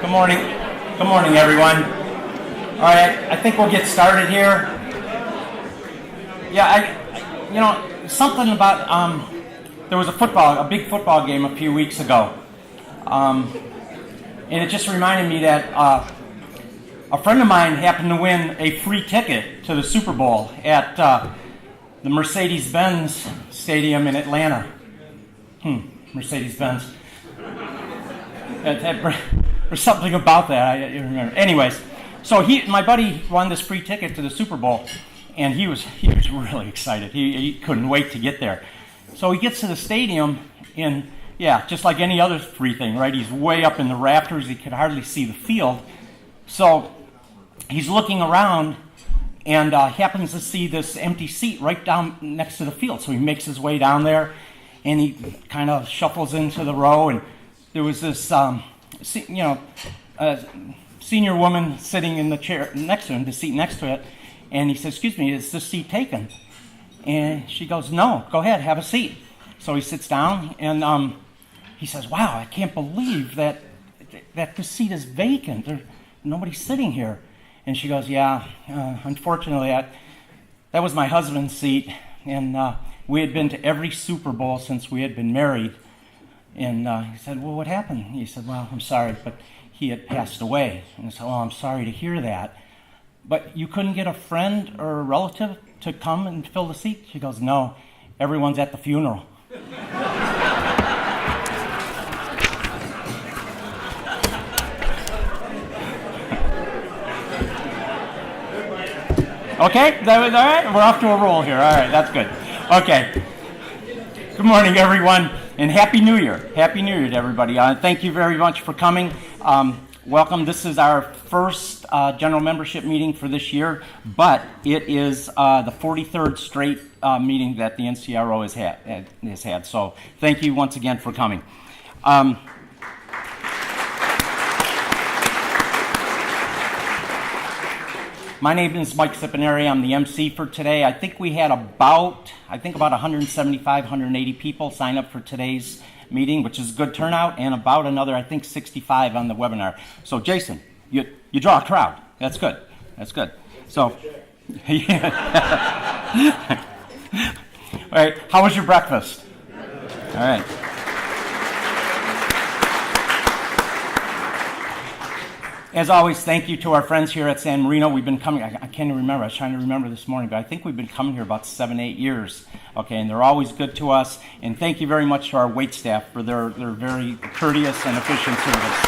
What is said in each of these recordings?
Good morning. Good morning, everyone. All right, I think we'll get started here. Yeah, something about there was a big football game a few weeks ago, and it just reminded me that a friend of mine happened to win a free ticket to the Super Bowl at the Mercedes-Benz Stadium in Atlanta. Mercedes-Benz. There's something about that, I remember. Anyways, so my buddy won this free ticket to the Super Bowl, and he was really excited. He couldn't wait to get there. So he gets to the stadium, and just like any other free thing, right? He's way up in the rafters. He could hardly see the field. So he's looking around and happens to see this empty seat right down next to the field. So he makes his way down there, and he kind of shuffles into the row, and there was this senior woman sitting in the chair next to him, the seat next to it, and he says, "Excuse me, is this seat taken?" And she goes, "No, go ahead, have a seat." So he sits down, and he says, "Wow, I can't believe that this seat is vacant. Nobody's sitting here." And she goes, "Yeah, unfortunately, that was my husband's seat, and we had been to every Super Bowl since we had been married." And he said, "Well, what happened?" He said, "Well, I'm sorry, but he had passed away." And I said, "Oh, I'm sorry to hear that. But you couldn't get a friend or a relative to come and fill the seat?" She goes, "No, everyone's at the funeral." Okay, that was all right? We're off to a roll here. All right, that's good. Okay. Good morning, everyone, and Happy New Year. Happy New Year to everybody. Thank you very much for coming. Welcome. This is our first general membership meeting for this year, but it is the 43rd straight meeting that the NCRO has had. So thank you once again for coming. My name is Mike Cipineri. I'm the MC for today. I think we had about 175, 180 people sign up for today's meeting, which is a good turnout, and about another, 65 on the webinar. So, Jason, you draw a crowd. That's good. That's good. So, yeah. All right. How was your breakfast? All right. As always, thank you to our friends here at San Marino. We've been coming, I can't even remember, I was trying to remember this morning, but I think we've been coming here about 7-8 years. Okay, and they're always good to us. And thank you very much to our wait staff for their very courteous and efficient service.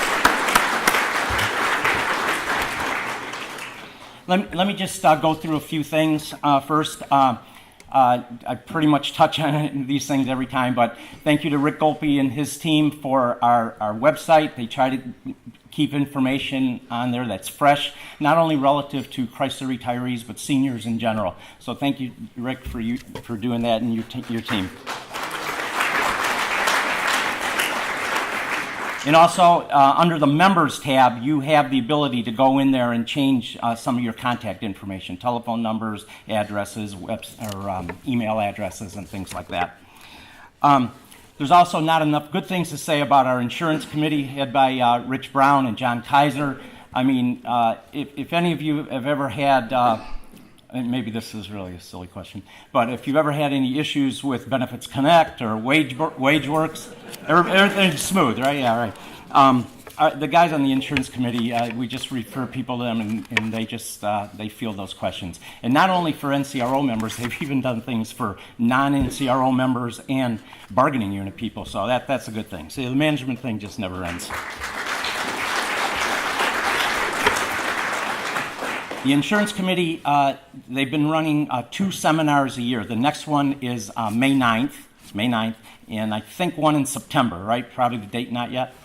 Let me just go through a few things first. I pretty much touch on these things every time, but thank you to Rick Golpe and his team for our website. They try to keep information on there that's fresh, not only relative to Chrysler retirees, but seniors in general. So thank you, Rick, for doing that and your team. And also, under the Members tab, you have the ability to go in there and change some of your contact information, telephone numbers, addresses, email addresses, and things like that. There's also not enough good things to say about our insurance committee, head by Rich Brown and John Kaiser. I mean, if any of you have ever had, and maybe this is really a silly question, but if you've ever had any issues with Benefits Connect or WageWorks, everything's smooth, right? Yeah, right. The guys on the insurance committee, we just refer people to them, and they just they field those questions. And not only for NCRO members, they've even done things for non-NCRO members and bargaining unit people. So that's a good thing. See, the management thing just never ends. The insurance committee, they've been running 2 seminars a year. The next one is May 9th. It's May 9th, and I think one in September, right? Probably the date not yet.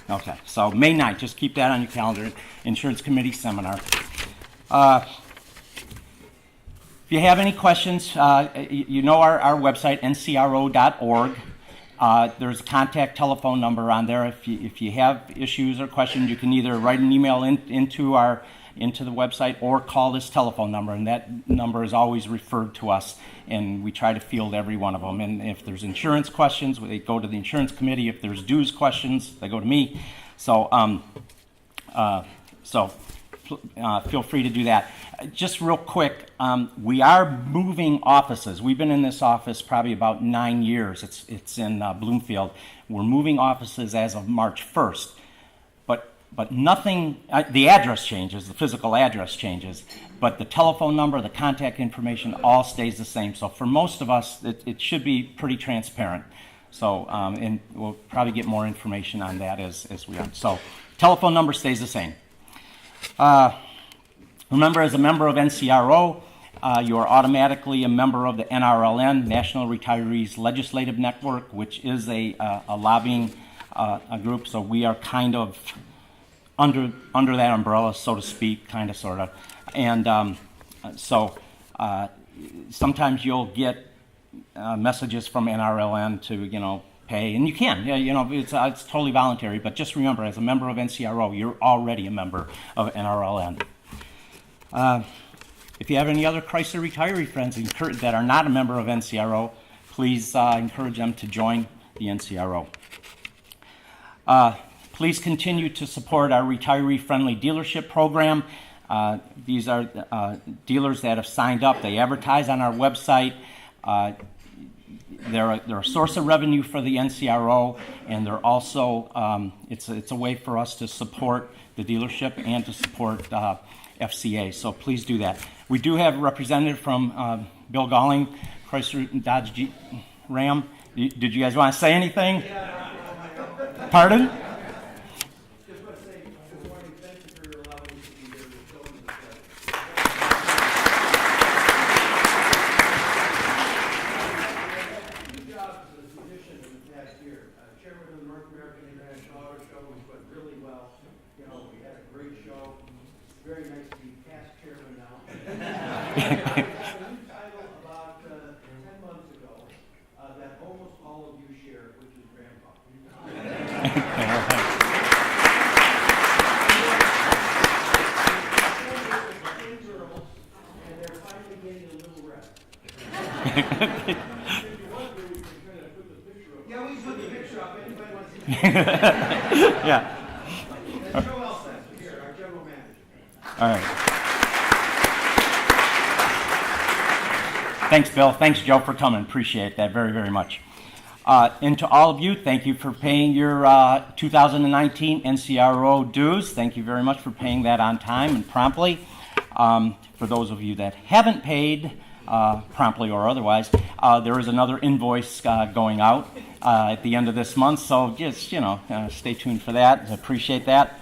Okay, so May 9th, just keep that on your calendar, Insurance Committee Seminar. If you have any questions, you know our website, ncro.org. There's a contact telephone number on there. If you have issues or questions, you can either write an email into the website or call this telephone number, and that number is always referred to us, and we try to field every one of them. And if there's insurance questions, they go to the insurance committee. If there's dues questions, they go to me. So So feel free to do that. Just real quick, we are moving offices. We've been in this office probably about 9 years. It's in Bloomfield. We're moving offices as of March 1st. But nothing, the address changes, the physical address changes, but the telephone number, the contact information all stays the same. So for most of us, it should be pretty transparent. So, and we'll probably get more information on that as we go. So telephone number stays the same. Remember, as a member of NCRO, you are automatically a member of the NRLN, National Retirees Legislative Network, which is a lobbying a group. So we are kind of under that umbrella, so to speak, kind of, sort of. And so sometimes you'll get messages from NRLN to, pay, and you can, it's totally voluntary, but just remember, as a member of NCRO, you're already a member of NRLN. If you have any other Chrysler retiree friends that are not a member of NCRO, please encourage them to join the NCRO. Please continue to support our retiree-friendly dealership program. These are dealers that have signed up. They advertise on our website. They're a source of revenue for the NCRO, and they're also it's a way for us to support the dealership and to support FCA. So please do that. We do have a representative from Bill Galling, Chrysler Dodge Ram. Did you guys want to say anything? Pardon? Very nice to be past chairman now. A new title about 10 months ago that almost all of you share, which is Grandpa. Girls, and they're finally getting a little rest. Yeah, we put the picture up. Anybody wants to see it? Yeah. And Joe Elston, here, our general manager. All right. Thanks, Bill. Thanks, Joe, for coming. Appreciate that very, very much. And to all of you, thank you for paying your 2019 NCRO dues. Thank you very much for paying that on time and promptly. For those of you that haven't paid promptly or otherwise, there is another invoice going out at the end of this month. So just, stay tuned for that. I appreciate that.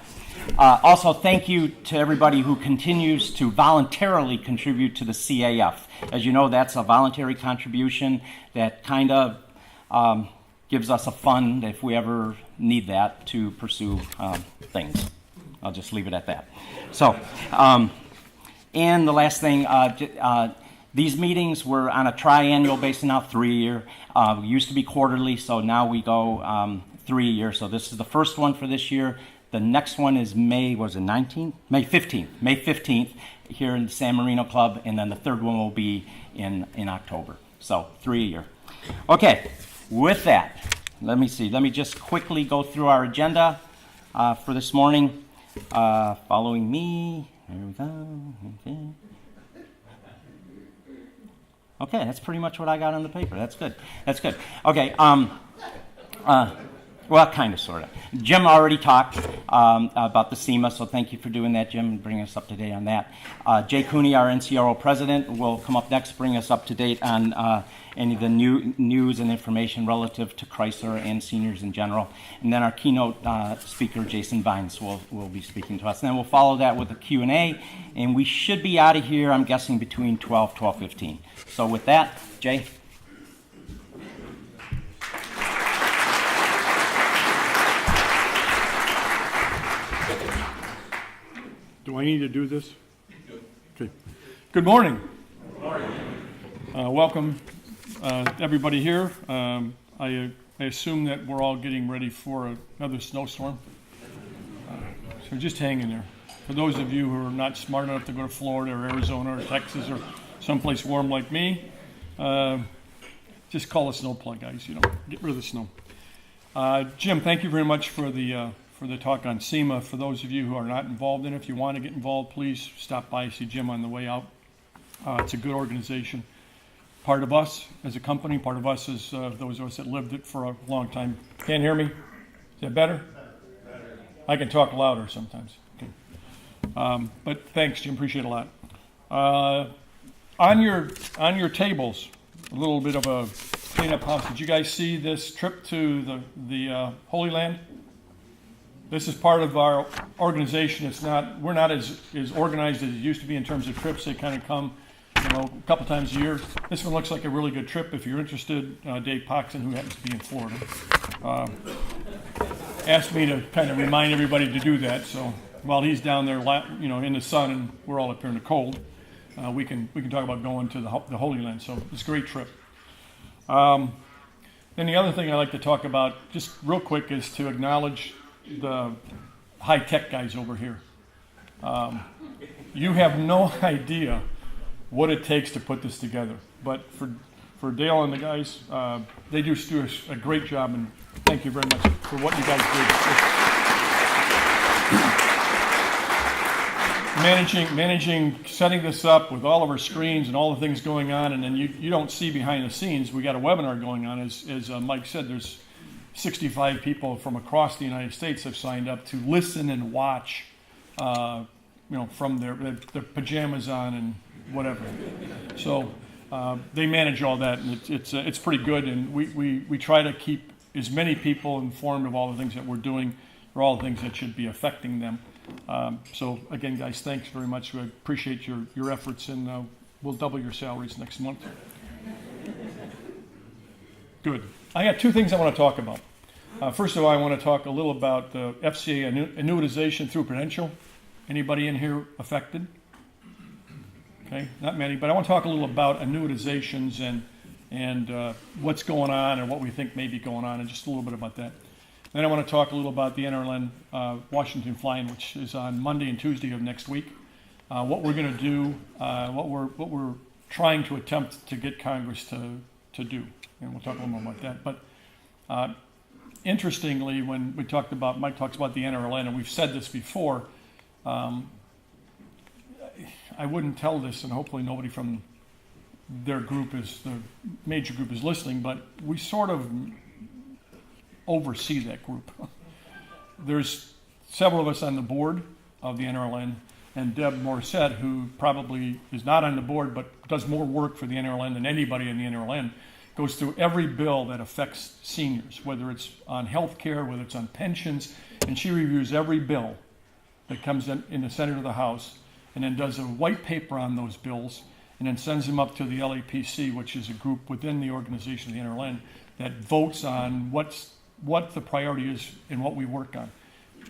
Also, thank you to everybody who continues to voluntarily contribute to the CAF. As you know, that's a voluntary contribution that kind of gives us a fund if we ever need that to pursue things. I'll just leave it at that. So, and the last thing, these meetings were on a triennial basis now, 3-year. We used to be quarterly, so now we go 3 years. So this is the first one for this year. The next one is May 15th? May 15th here in the San Marino Club, and then the third one will be in October. So 3 a year. Okay, with that, let me just quickly go through our agenda for this morning. Following me, there we go. Okay, that's pretty much what I got on the paper. That's good. Okay, well, kind of, sort of. Jim already talked about the SEMA, so thank you for doing that, Jim, and bringing us up to date on that. Jay Kuhnie, our NCRO president, will come up next, bring us up to date on any of the new news and information relative to Chrysler and seniors in general. And then our keynote speaker, Jason Vines, will be speaking to us. And then we'll follow that with a Q&A, and we should be out of here, I'm guessing, between 12:15. So with that, Jay. Do I need to do this? Okay. Good morning. Good morning. Welcome, everybody here. I assume that we're all getting ready for another snowstorm. So just hang in there. For those of you who are not smart enough to go to Florida or Arizona or Texas or someplace warm like me, just call a snowplow, guys. Get rid of the snow. Jim, thank you very much for for the talk on SEMA. For those of you who are not involved in it, if you want to get involved, please stop by, see Jim on the way out. It's a good organization. Part of us as a company, part of us as those of us that lived it for a long time. Can't hear me? Is that better? I can talk louder sometimes. Okay. But thanks, Jim. Appreciate it a lot. On your tables, a little bit of a cleanup house. Did you guys see this trip to the Holy Land? This is part of our organization. We're not as organized as it used to be in terms of trips. They kind of come, a couple times a year. This one looks like a really good trip. If you're interested, Dave Poxon, who happens to be in Florida, asked me to kind of remind everybody to do that. So while he's down there, in the sun, and we're all up here in the cold, we can talk about going to the Holy Land. So it's a great trip. Then the other thing I like to talk about, just real quick, is to acknowledge the high-tech guys over here. You have no idea what it takes to put this together. But for Dale and the guys, they do a great job, and thank you very much for what you guys do. Managing setting this up with all of our screens and all the things going on, and then you don't see behind the scenes. We got a webinar going on. As Mike said, there's 65 people from across the United States have signed up to listen and watch, from their pajamas on and whatever. So they manage all that, and it's pretty good. And we try to keep as many people informed of all the things that we're doing, or all the things that should be affecting them. So again, guys, thanks very much. We appreciate your efforts, and we'll double your salaries next month. Good. I got two things I want to talk about. First of all, I want to talk a little about the FCA annuitization through Prudential. Anybody in here affected? Okay, not many, but I want to talk a little about annuitizations and what's going on and what we think may be going on, and just a little bit about that. Then I want to talk a little about the NRLN Washington Fly-In, which is on Monday and Tuesday of next week. What we're going to do, what we're trying to attempt to get Congress to do, and we'll talk a little more about that. But interestingly, when Mike talks about the NRLN, and we've said this before, I wouldn't tell this, and hopefully nobody from their group the major group is listening, but we sort of oversee that group. There's several of us on the board of the NRLN, and Deb Morissette, who probably is not on the board but does more work for the NRLN than anybody in the NRLN, goes through every bill that affects seniors, whether it's on health care, whether it's on pensions, and she reviews every bill that comes in the Senate or the House, and then does a white paper on those bills, and then sends them up to the LAPC, which is a group within the organization of the NRLN that votes on what the priority is and what we work on.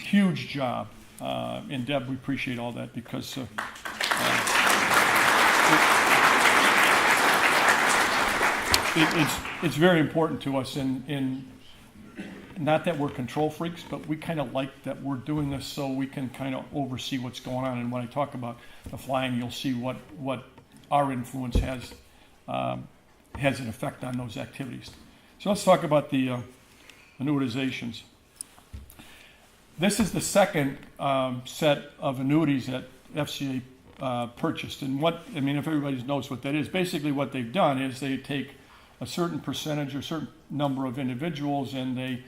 Huge job. And Deb, we appreciate all that, because it's very important to us, in not that we're control freaks, but we kind of like that we're doing this so we can kind of oversee what's going on. And when I talk about the flying, you'll see what our influence has an effect on those activities. So let's talk about the annuitizations. This is the second set of annuities that FCA purchased. And if everybody knows what that is, basically what they've done is they take a certain percentage or certain number of individuals, and they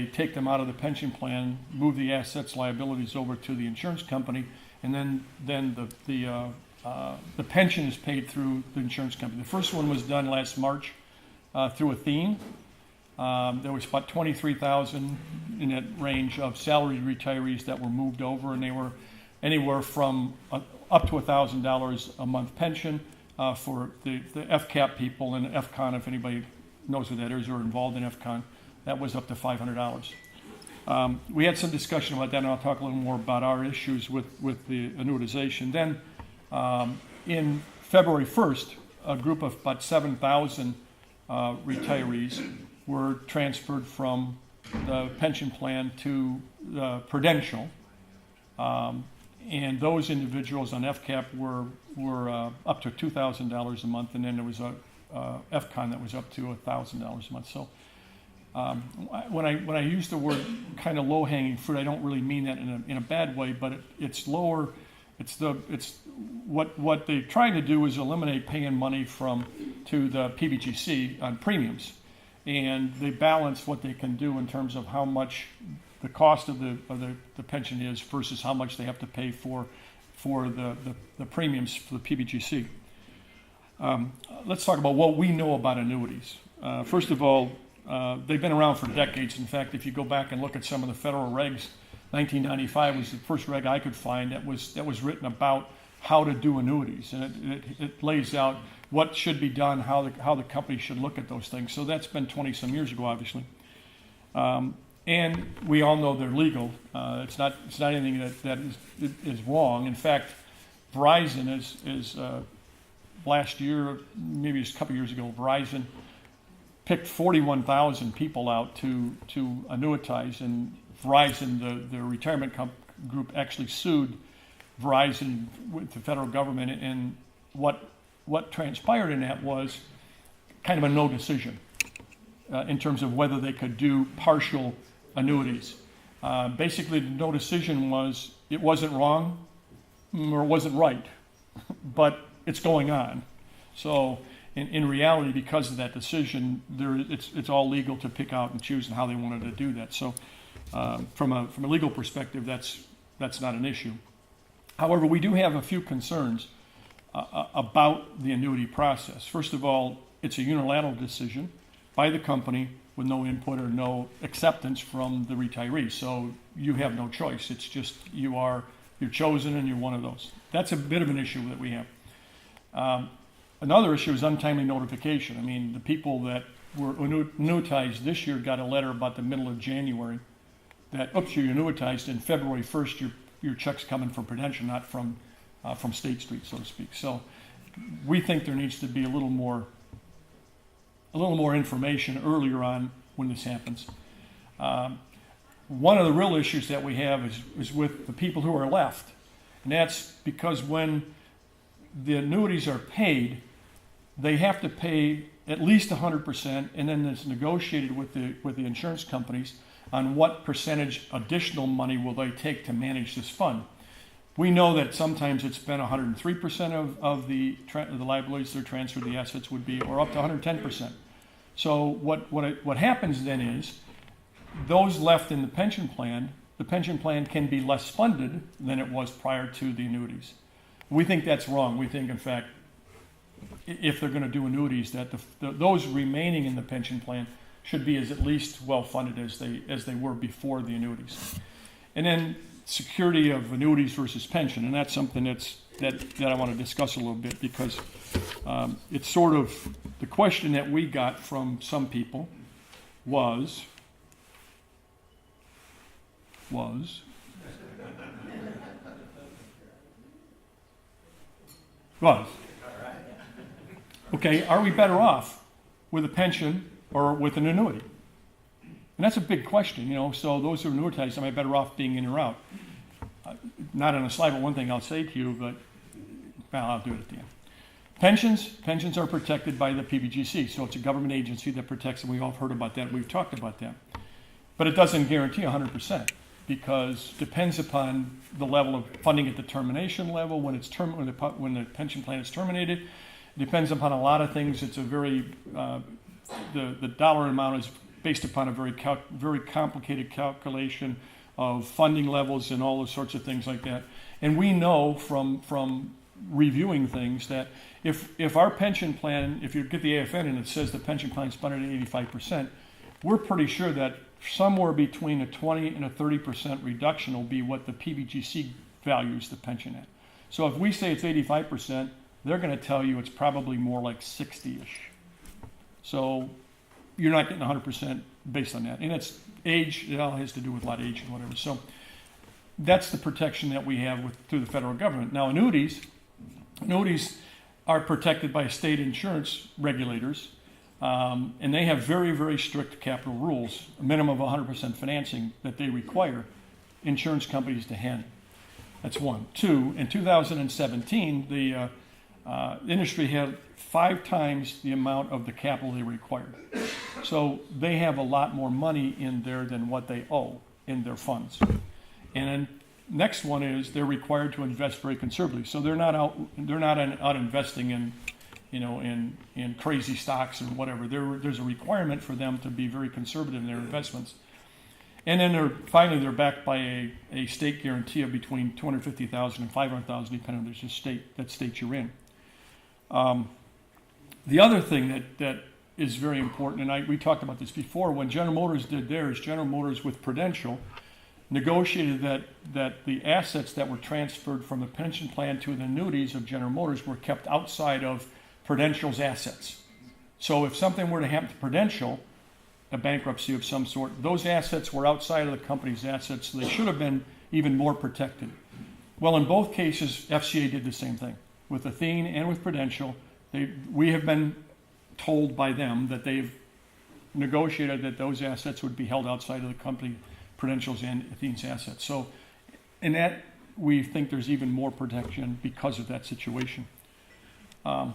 take them out of the pension plan, move the assets, liabilities over to the insurance company, and then the pension is paid through the insurance company. The first one was done last March through Athene. There was about 23,000 in that range of salaried retirees that were moved over, and they were anywhere from up to $1,000 a month pension for the FCAP people, and FCON, if anybody knows what that is or involved in FCON, that was up to $500. We had some discussion about that, and I'll talk a little more about our issues with the annuitization. Then in February 1st, a group of about 7,000 retirees were transferred from the pension plan to Prudential, and those individuals on FCAP were up to $2,000 a month, and then there was a FCON that was up to $1,000 a month. So When I use the word kind of low-hanging fruit, I don't really mean that in a bad way, but it's lower. It's what they're trying to do is eliminate paying money to the PBGC on premiums, and they balance what they can do in terms of how much the cost of the pension is versus how much they have to pay for the premiums for the PBGC. Let's talk about what we know about annuities. First of all, they've been around for decades. In fact, if you go back and look at some of the federal regs, 1995 was the first reg I could find that was written about how to do annuities, and it lays out what should be done, how the company should look at those things. So that's been 20 some years ago, obviously. And we all know they're legal. It's not anything that is wrong. In fact, Verizon is last year, maybe just a couple years ago, Verizon picked 41,000 people out to annuitize, and Verizon, the retirement group, actually sued Verizon with the federal government, and what transpired in that was kind of a no decision in terms of whether they could do partial annuities. Basically, the no decision was it wasn't wrong or it wasn't right, but it's going on. So in reality, because of that decision, it's all legal to pick out and choose and how they wanted to do that. So from a legal perspective, that's not an issue. However, we do have a few concerns about the annuity process. First of all, it's a unilateral decision by the company with no input or no acceptance from the retiree. So you have no choice. It's just you're chosen and you're one of those. That's a bit of an issue that we have. Another issue is untimely notification. I mean, the people that were annuitized this year got a letter about the middle of January that, oops, you're annuitized, and February 1st your check's coming from Prudential, not from State Street, so to speak. So we think there needs to be a little more information earlier on when this happens. One of the real issues that we have is with the people who are left, and that's because when the annuities are paid, they have to pay at least 100%, and then it's negotiated with the insurance companies on what percentage additional money will they take to manage this fund. We know that sometimes it's been 103% of the liabilities that are transferred, the assets would be, or up to 110%. So what happens then is those left in the pension plan can be less funded than it was prior to the annuities. We think that's wrong. We think, in fact, if they're going to do annuities, that those remaining in the pension plan should be as at least well funded as they were before the annuities. And then security of annuities versus pension, and that's something that I want to discuss a little bit, because it's sort of the question that we got from some people was okay, are we better off with a pension or with an annuity? And that's a big question, so those who are annuitized, am I better off being in or out? Not on a slide, but one thing I'll say to you, but I'll do it at the end. Pensions are protected by the PBGC, so it's a government agency that protects them. We've all heard about that. We've talked about that. But it doesn't guarantee 100%, because it depends upon the level of funding at the termination level, when the pension plan is terminated. It depends upon a lot of things. It's a very, the dollar amount is based upon a very complicated calculation of funding levels and all those sorts of things like that. And we know from reviewing things that if our pension plan, if you get the AFN and it says the pension plan is funded at 85%, we're pretty sure that somewhere between a 20 and a 30% reduction will be what the PBGC values the pension at. So if we say it's 85%, they're going to tell you it's probably more like 60-ish. So you're not getting 100% based on that. And it's age, it all has to do with a lot of age and whatever. So that's the protection that we have through the federal government. Now annuities are protected by state insurance regulators, and they have very, very strict capital rules, a minimum of 100% financing that they require insurance companies to handle. That's one. Two, in 2017, The industry had 5 times the amount of the capital they required. So they have a lot more money in there than what they owe in their funds. And then next one is they're required to invest very conservatively. So they're not out investing in, in crazy stocks and whatever. There's a requirement for them to be very conservative in their investments. And then they're backed by a state guarantee of between $250,000 and $500,000, depending on that state you're in. The other thing that is very important, and we talked about this before, when General Motors did theirs, General Motors with Prudential negotiated that the assets that were transferred from the pension plan to the annuities of General Motors were kept outside of Prudential's assets. So if something were to happen to Prudential, a bankruptcy of some sort, those assets were outside of the company's assets, so they should have been even more protected. Well, in both cases, FCA did the same thing. With Athene and with Prudential, we have been told by them that they've negotiated that those assets would be held outside of the company, Prudential's and Athene's assets. So in that, we think there's even more protection because of that situation. Okay.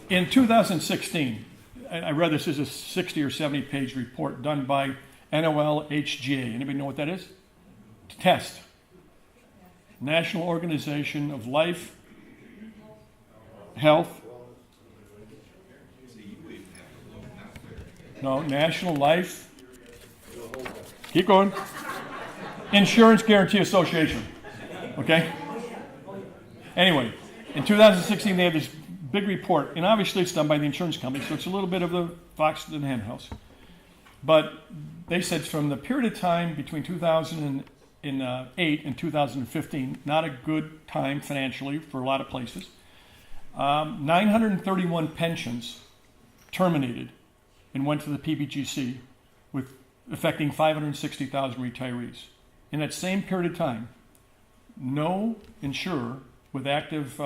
In 2016, I read this as a 60 or 70 page report done by NOLHGA. Anybody know what that is? Test. National Organization of Life, Health. No, National Life. Keep going. Insurance Guarantee Association. Okay? Anyway, in 2016 they had this big report, and obviously it's done by the insurance company, so it's a little bit of the fox in the hen house. But they said from the period of time between 2008 and 2015, not a good time financially for a lot of places, 931 pensions terminated and went to the PBGC, with affecting 560,000 retirees. In that same period of time, no insurer with active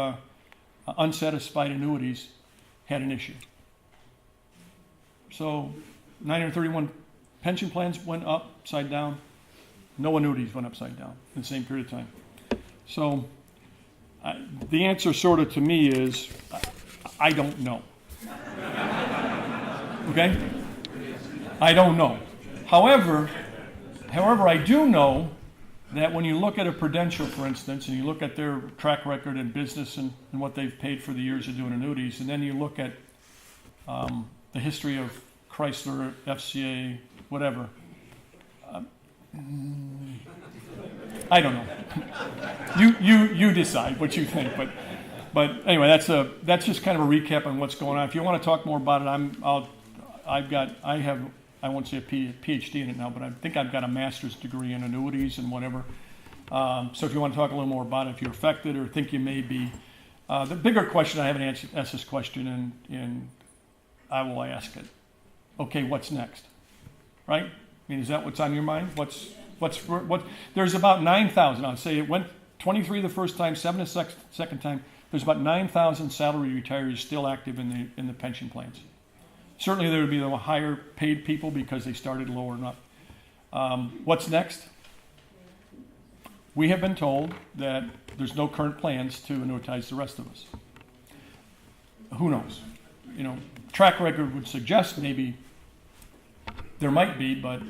unsatisfied annuities had an issue. So 931 pension plans went upside down. No annuities went upside down in the same period of time. So the answer sort of to me is, I don't know. Okay? I don't know. However, I do know that when you look at a Prudential, for instance, and you look at their track record in business and what they've paid for the years of doing annuities, and then you look at the history of Chrysler, FCA, whatever, I don't know. You decide what you think, but anyway, that's just kind of a recap on what's going on. If you want to talk more about it, I won't say a PhD in it now, but I think I've got a master's degree in annuities and whatever. So if you want to talk a little more about it, if you're affected or think you may be. The bigger question, I haven't asked this question, and I will ask it. Okay, what's next? Right? I mean, is that what's on your mind? What? There's about 9,000. I'll say it went 23 the first time, 7 the second time. There's about 9,000 salary retirees still active in the pension plans. Certainly there would be the higher paid people because they started lower and up. What's next? We have been told that there's no current plans to annuitize the rest of us. Who knows? Track record would suggest maybe there might be, but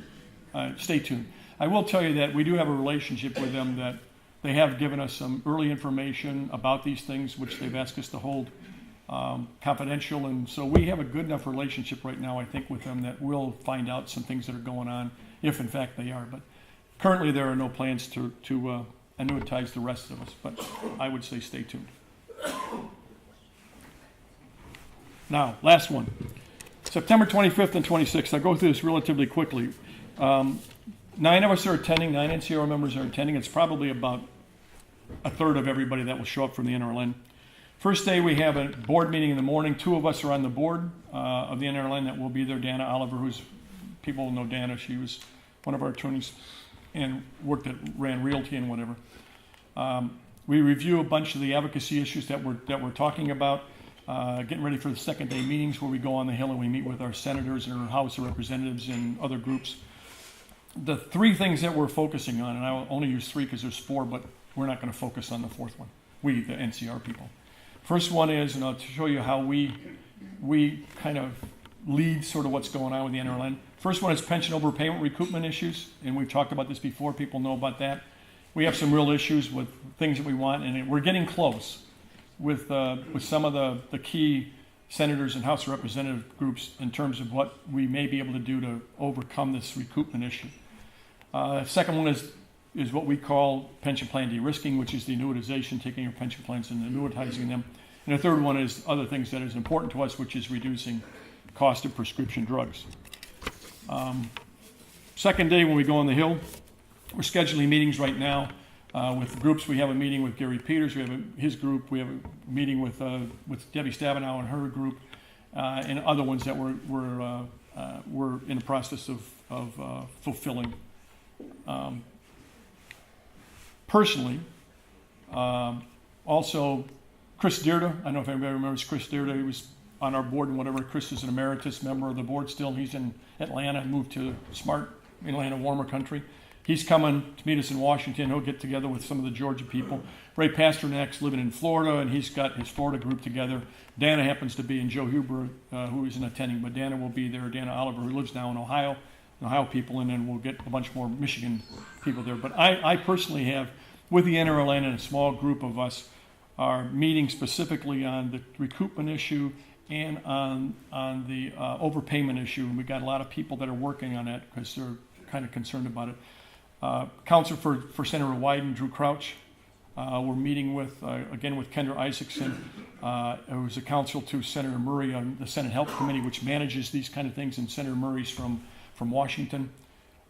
stay tuned. I will tell you that we do have a relationship with them, that they have given us some early information about these things, which they've asked us to hold confidential, and so we have a good enough relationship right now, I think, with them that we'll find out some things that are going on, if in fact they are. But currently there are no plans to annuitize the rest of us, but I would say stay tuned. Now, last one. September 25th and 26th. I'll go through this relatively quickly. 9 of us are attending, 9 NCRO members are attending. It's probably about a third of everybody that will show up from the NRLN. First day, we have a board meeting in the morning. 2 of us are on the board of the NRLN that will be there. Dana Oliver, people know Dana. She was one of our attorneys and ran Realty and whatever. We review a bunch of the advocacy issues that we're talking about. getting ready for the second day meetings where we go on the Hill and we meet with our senators and our House of Representatives and other groups. The three things that we're focusing on, and I'll only use three because there's four, but we're not going to focus on the fourth one. We, the NCR people. First one is, and I'll show you how we kind of lead sort of what's going on with the NRLN. First one is pension overpayment recoupment issues, and we've talked about this before. People know about that. We have some real issues with things that we want, and we're getting close with some of the key senators and House of Representative groups in terms of what we may be able to do to overcome this recoupment issue. Second one is what we call pension plan de-risking, which is the annuitization, taking your pension plans and annuitizing them. And the third one is other things that is important to us, which is reducing cost of prescription drugs. Second day when we go on the Hill, we're scheduling meetings right now with groups. We have a meeting with Gary Peters. We have his group. We have a meeting with Debbie Stabenow and her group, and other ones that we're in the process of fulfilling. Personally, also Chris Dearda. I don't know if anybody remembers Chris Dearda. He was on our board and whatever. Chris is an emeritus member of the board still. He's in Atlanta, moved to smart Atlanta, warmer country. He's coming to meet us in Washington. He'll get together with some of the Georgia people. Ray Pasternak's living in Florida, and he's got his Florida group together. Dana happens to be, and Joe Huber, who isn't attending, but Dana will be there. Dana Oliver, who lives now in Ohio people, and then we'll get a bunch more Michigan people there. But I personally have, with the NRLN and a small group of us, are meeting specifically on the recoupment issue and on the overpayment issue. And we've got a lot of people that are working on that because they're kind of concerned about it. Counsel for Senator Wyden, Drew Crouch. We're meeting with, again, with Kendra Isaacson, who's a counsel to Senator Murray on the Senate Health Committee, which manages these kind of things, and Senator Murray's from Washington.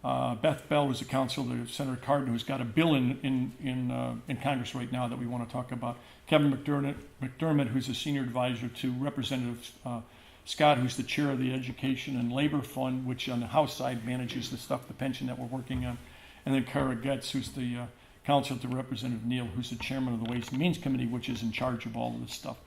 Beth Bell is a counsel to Senator Cardin, who's got a bill in Congress right now that we want to talk about. Kevin McDermott, who's a senior advisor to Representative Scott, who's the chair of the Education and Labor Fund, which on the House side manages the stuff, the pension that we're working on. And then Kara Getz, who's the counsel to Representative Neal, who's the chairman of the Ways and Means Committee, which is in charge of all of this stuff.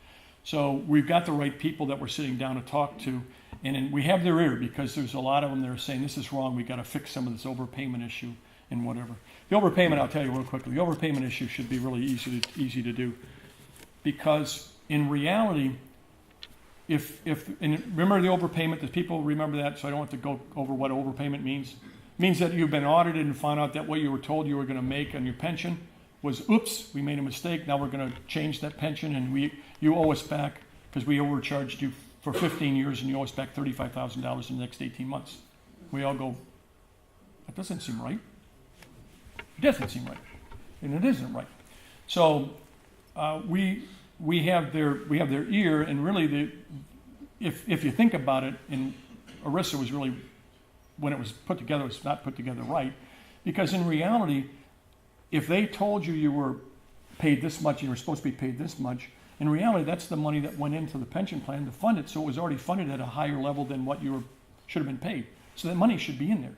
So we've got the right people that we're sitting down to talk to, and we have their ear because there's a lot of them that are saying, this is wrong, we've got to fix some of this overpayment issue and whatever. The overpayment, I'll tell you real quickly, the overpayment issue should be really easy to do because in reality, and remember the overpayment, does people remember that? So I don't have to go over what overpayment means. It means that you've been audited and found out that what you were told you were going to make on your pension was, oops, we made a mistake. Now we're going to change that pension and you owe us back because we overcharged you for 15 years and you owe us back $35,000 in the next 18 months. We all go, that doesn't seem right. It doesn't seem right. And it isn't right. So we have their ear, and really if you think about it, and ERISA was really, when it was put together, it was not put together right, because in reality, if they told you were paid this much, you were supposed to be paid this much, in reality, that's the money that went into the pension plan to fund it, so it was already funded at a higher level than what should have been paid. So that money should be in there.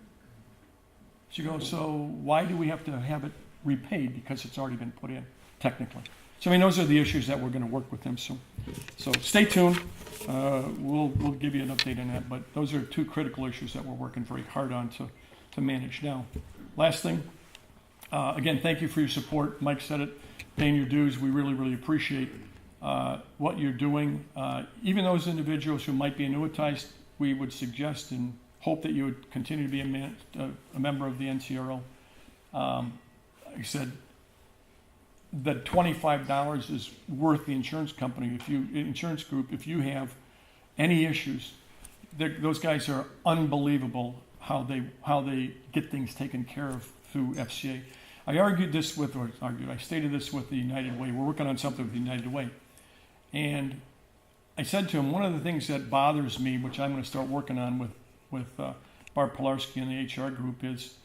So you go, so why do we have to have it repaid? Because it's already been put in, technically. So I mean, those are the issues that we're going to work with them. So stay tuned. We'll give you an update on that. But those are two critical issues that we're working very hard on to manage now. Last thing, again, thank you for your support. Mike said it, paying your dues. We really, really appreciate what you're doing. Even those individuals who might be annuitized, we would suggest and hope that you would continue to be a member of the NCRO. Like I said, the $25 is worth the insurance company. Insurance group, if you have any issues, those guys are unbelievable how they get things taken care of through FCA. I stated this with the United Way. We're working on something with the United Way. And I said to him, one of the things that bothers me, which I'm going to start working on with Barb Pilarski and the HR group, is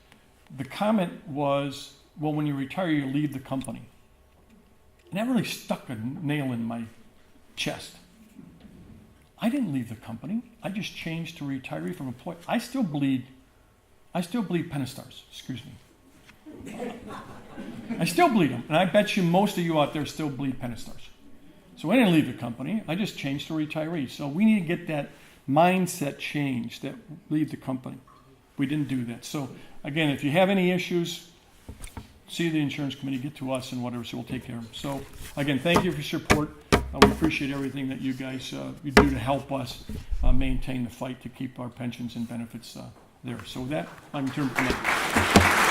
the comment was, well, when you retire, you leave the company. And that really stuck a nail in my chest. I didn't leave the company. I just changed to retiree from employee. I still bleed Penistars, excuse me. I still bleed them. And I bet you most of you out there still bleed Penistars. So I didn't leave the company. I just changed to retiree. So we need to get that mindset change that leave the company. We didn't do that. So again, if you have any issues, see the insurance committee, get to us and whatever, so we'll take care of them. So again, thank you for your support. We appreciate everything that you guys you do to help us maintain the fight to keep our pensions and benefits there. So with that, I'm turning to